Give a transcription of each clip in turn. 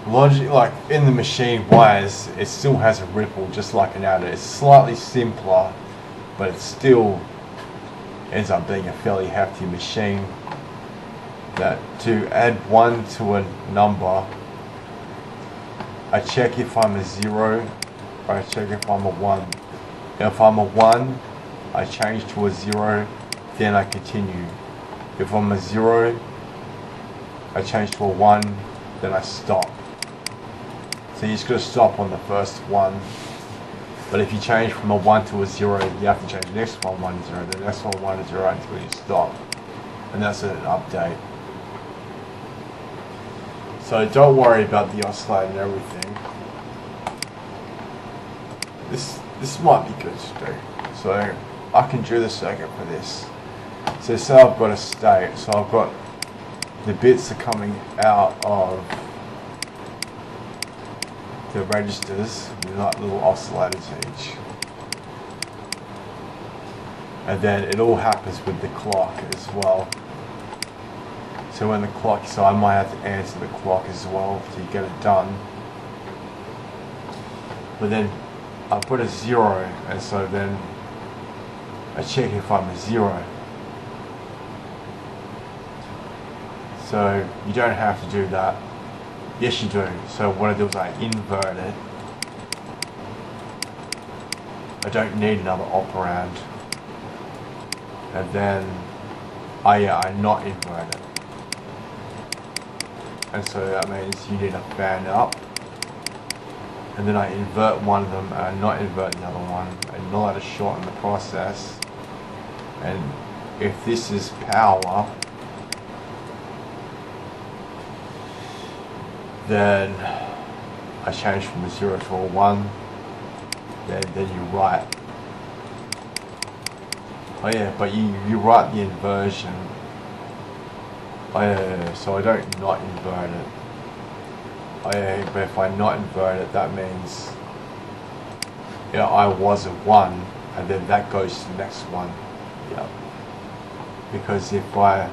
logic, like in the machine wires, it still has a ripple just like an adder. It's slightly simpler, but it still ends up being a fairly hefty machine. That to add 1 to a number, I check if I'm a 0, or I check if I'm a 1. If I'm a 1, I change to a 0, then I continue. If I'm a 0, I change to a 1, then I stop. So you just got to stop on the first one. But if you change from a 1 to a 0, you have to change the next one 1 to 0, the next one 1 to 0 until you stop. And that's an update. So don't worry about the oscillator and everything. This might be good to do. So I can do the circuit for this. So say I've got a state, so I've got the bits are coming out of the registers with like little oscillators each. And then it all happens with the clock as well. So when the clock, so I might have to answer the clock as well to get it done. But then I put a 0, and so then I check if I'm a 0. So you don't have to do that. Yes, you do. So what I do is I invert it. I don't need another operand. And then I not invert it. And so that means you need a fan up. And then I invert one of them and I not invert the other one. And not let it shorten the process. And if this is power, then I change from a 0 to a 1. Then you write. Oh yeah, but you write the inversion. Oh yeah, so I don't not invert it. Oh yeah, but if I not invert it, that means I was a 1, and then that goes to the next one. Yeah. Because if I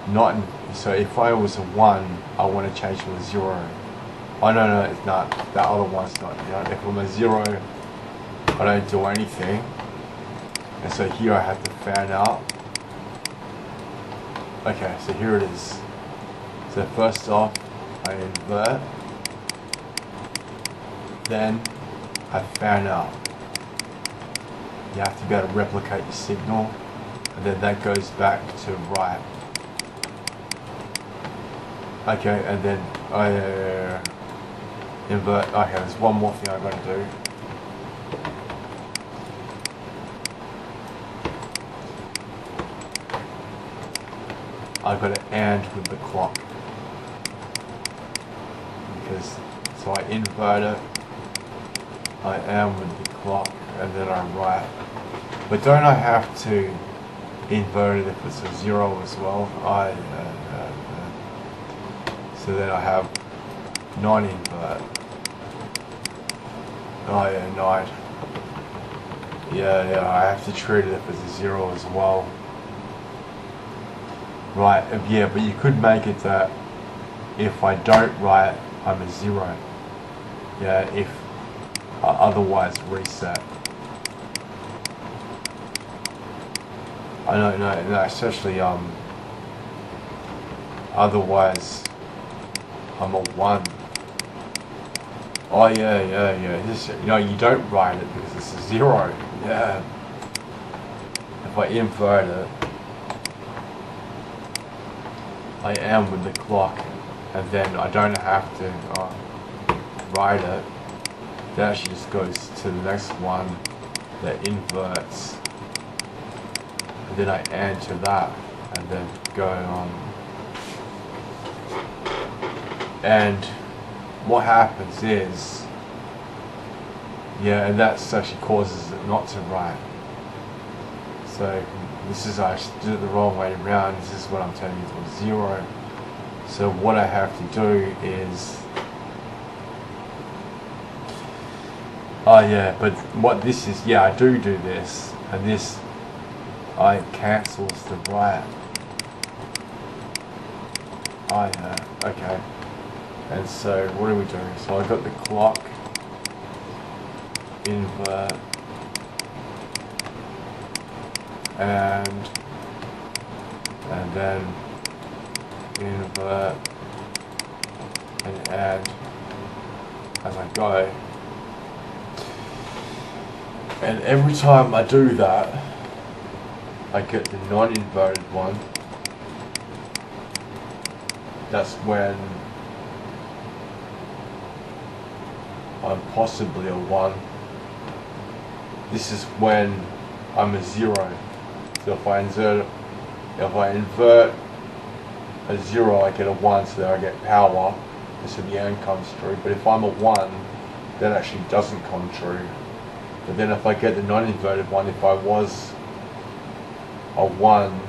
not, so if I was a 1, I want to change to a 0. Oh no, it's not. That other one's not. If I'm a 0, I don't do anything. And so here I have to fan out. Okay, so here it is. So first off, I invert. Then I fan out. You have to be able to replicate your signal. And then that goes back to right. Okay, and then I invert. Okay, there's one more thing I've got to do. I've got to AND with the clock. Because, so I invert it, I AND with the clock, and then I write. But don't I have to invert it if it's a 0 as well? So then I have non-invert. Oh yeah, 9. Yeah, I have to treat it if it's a 0 as well. Right, yeah, but you could make it that if I don't write, I'm a 0. Yeah, if otherwise reset. I don't know, no, especially otherwise I'm a 1. Oh yeah. This, you don't write it because it's a 0. Yeah. If I invert it, I am with the clock, and then I don't have to write it. That actually just goes to the next one that inverts, and then I AND to that, and then go on. And what happens is, and that actually causes it not to write. So this is, I did it the wrong way around. This is what I'm turning into a 0. So what I have to do is, but what this is, I do this, and this, I cancels the write. Okay. And so what are we doing? So I got the clock, invert, and then invert and add as I go. And every time I do that, I get the non-inverted one. That's when I'm possibly a 1. This is when I'm a 0. So if I invert a 0, I get a 1, so there I get power, so the and comes true. But if I'm a 1, that actually doesn't come true. But then if I get the non-inverted one, if I was a 1,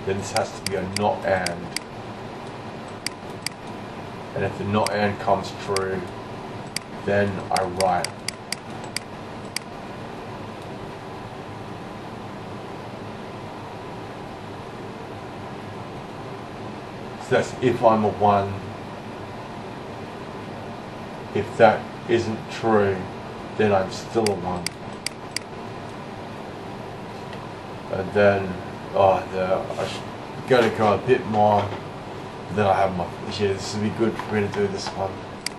then this has to be a not and. And if the not and comes true, then I write. So that's if I'm a 1. If that isn't true, then I'm still a 1. And then, I gotta go a bit more. Then I have my, yeah, this would be good for me to do this one.